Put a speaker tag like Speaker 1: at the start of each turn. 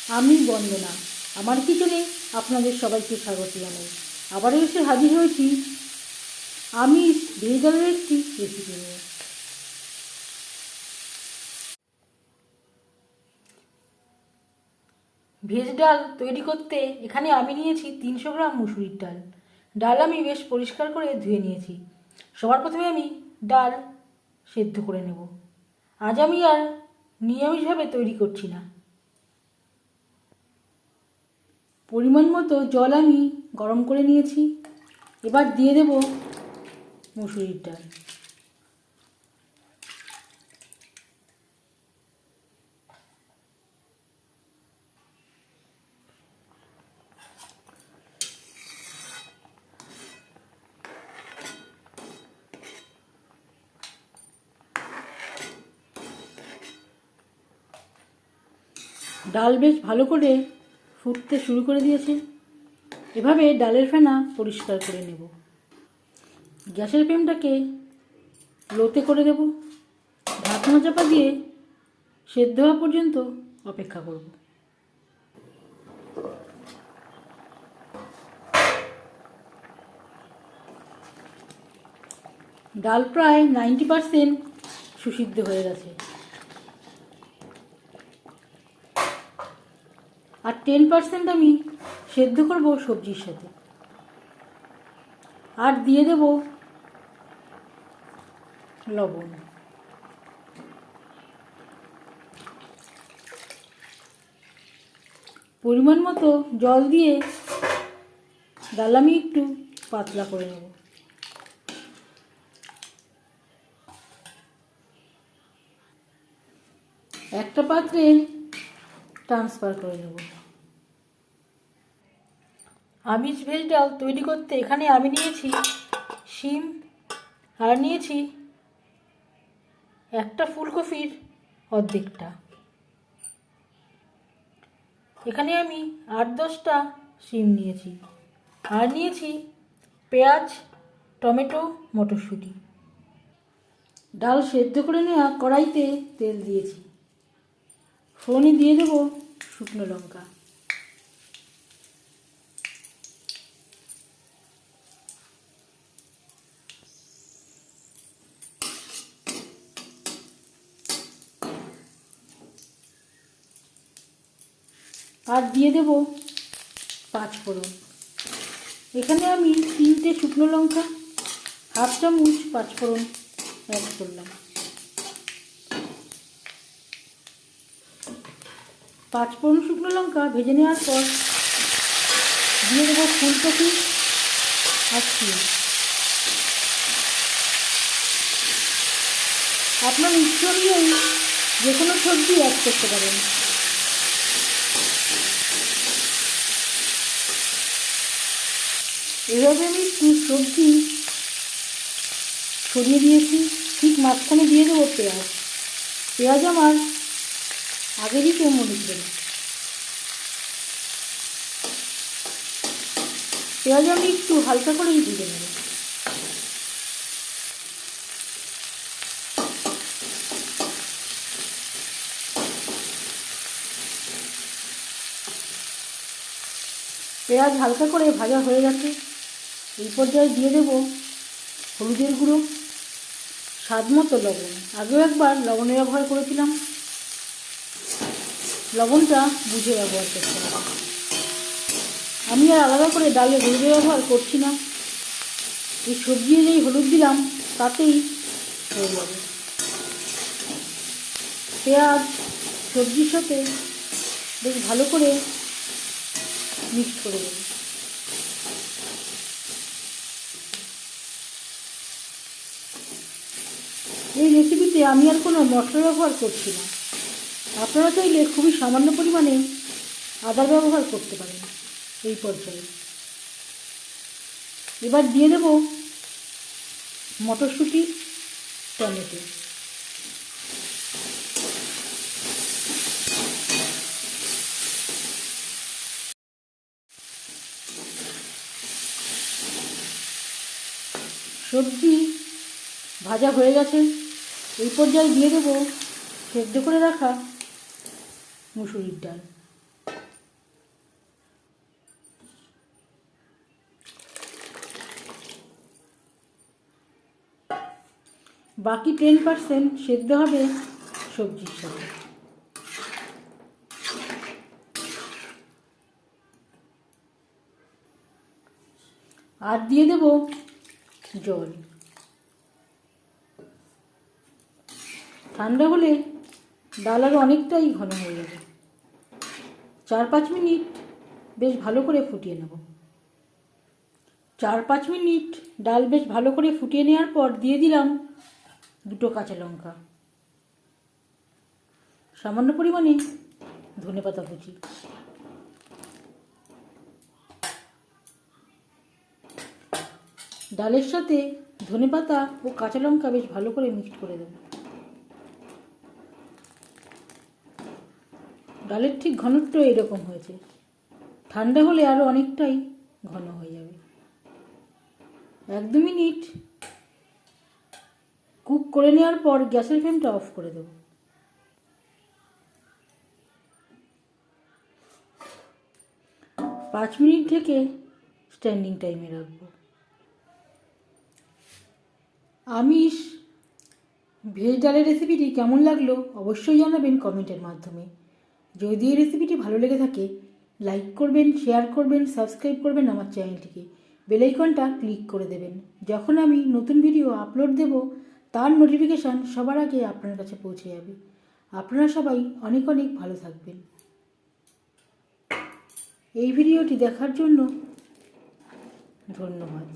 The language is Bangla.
Speaker 1: আমি বন্দনা, আমার কিচেনে আপনাদের সবাইকে স্বাগত জানাই। আবারও এসে হাজির হয়েছি আমি ভেজ ডালের একটি রেসিপি নিয়ে। ভেজ ডাল তৈরি করতে এখানে আমি নিয়েছি 300 গ্রাম মুসুরির ডাল। ডাল আমি বেশ পরিষ্কার করে ধুয়ে নিয়েছি। সবার প্রথমে আমি ডাল সেদ্ধ করে নেব। আজ আমি আর নিরামিষভাবে তৈরি করছি না। পরিমাণ মতো জল আমি গরম করে নিয়েছি। এবার দিয়ে দেব মুসুরির ডাল। ডাল বেশ ভালো করে ফুটতে শুরু করে দিয়েছে। এভাবে ডালের ফেনা পরিষ্কার করে নেব। গ্যাসের ফ্লেমটাকে লোতে করে দেব। ঢাকনা চাপা দিয়ে সেদ্ধ হওয়া পর্যন্ত অপেক্ষা করব। ডাল প্রায় 90% সুসিদ্ধ হয়ে গেছে। আর 10% আমি সেদ্ধ করব সবজির সাথে। আর দিয়ে দেব লবণ। পরিমাণ মতো জল দিয়ে ডাল আমি একটু পাতলা করে নেব। একটা পাত্রে ট্রান্সফার করে নেব। আমিষ ভেজ ডাল তৈরি করতে এখানে আমি নিয়েছি শিম আর নিয়েছি একটা ফুলকপির অর্ধেকটা। এখানে আমি 8-10টা শিম নিয়েছি আর নিয়েছি পেঁয়াজ, টমেটো, মটরশুঁটি। ডাল সেদ্ধ করে নেওয়া কড়াইতে তেল দিয়েছি। ফোড়নে দিয়ে দেব শুকনো লঙ্কা। আর দিয়ে দেব 5 ফোড়ন। এখানে আমি 3টে শুকনো লঙ্কা, হাফ চামচ 5 ফোড়ন অ্যাড করলাম। 5 ফোড়ন শুকনো লঙ্কা ভেজে নেওয়ার পর দিয়ে দেবো ফুলকপি আর শিম। আপনার ইচ্ছে অনুযায়ী যে কোনো সবজি অ্যাড করতে পারেন। এভাবে আমি একটু সবজি ছড়িয়ে দিয়েছি। ঠিক মাঝখানে দিয়ে দেবো পেঁয়াজ। পেঁয়াজ আমার আগে দিতে মনে ছিল। পেঁয়াজ আমি একটু হালকা করেই ভেজে নেব। পেঁয়াজ হালকা করে ভাজা হয়ে গেছে। এই পর্যায়ে দিয়ে দেব হলুদের গুঁড়ো, স্বাদ মতো লবণ। আগেও একবার লবণের ব্যবহার করেছিলাম, লবণটা বুঝে ব্যবহার করতে হবে। আমি আর আলাদা করে ডালে হলুদের ব্যবহার করছি না। এই সবজি যেই হলুদ দিলাম তাতেই হয়ে যাবে। পেঁয়াজ সবজির সাথে বেশ ভালো করে মিক্স করে দেব। এই রেসিপিতে আমি আর কোনো মশলা ব্যবহার করছি না। আপনারা চাইলে খুবই সামান্য পরিমাণে আদার ব্যবহার করতে পারেন এই পর্যায়ে। এবার দিয়ে দেব মটরশুঁটি, টমেটো। সবজি ভাজা হয়ে গেছে। এই পর্যায়ে দিয়ে দেব সেদ্ধ করে রাখা মুসুরির ডাল। বাকি 10% সেদ্ধ হবে সবজির সাথে। আর দিয়ে দেব জল। ঠান্ডা হলে ডাল আরও অনেকটাই ঘন হয়ে যাবে। 4-5 মিনিট বেশ ভালো করে ফুটিয়ে নেব। 4-5 মিনিট ডাল বেশ ভালো করে ফুটিয়ে নেওয়ার পর দিয়ে দিলাম 2 কাঁচা লঙ্কা, সামান্য পরিমাণে ধনেপাতা কুচি। ডালের সাথে ধনেপাতা ও কাঁচা লঙ্কা বেশ ভালো করে মিক্সড করে দেব। ডালের ঠিক ঘনত্ব এরকম হয়েছে। ঠান্ডা হলে আরও অনেকটাই ঘন হয়ে যাবে। 1-2 মিনিট কুক করে নেওয়ার পর গ্যাসের ফ্লেমটা অফ করে দেব। 5 মিনিট থেকে স্ট্যান্ডিং টাইমে রাখবো। আমিষ ভেজ ডালের রেসিপিটি কেমন লাগলো অবশ্যই জানাবেন কমেন্টের মাধ্যমে। যদি এই রেসিপিটি ভালো লেগে থাকে লাইক করবেন, শেয়ার করবেন, সাবস্ক্রাইব করবেন আমার চ্যানেলটিকে, বেল আইকনটা ক্লিক করে দেবেন। যখন আমি নতুন ভিডিও আপলোড দেব তার নোটিফিকেশান সবার আগে আপনার কাছে পৌঁছে যাবে। আপনারা সবাই অনেক অনেক ভালো থাকবেন। এই ভিডিওটি দেখার জন্য ধন্যবাদ।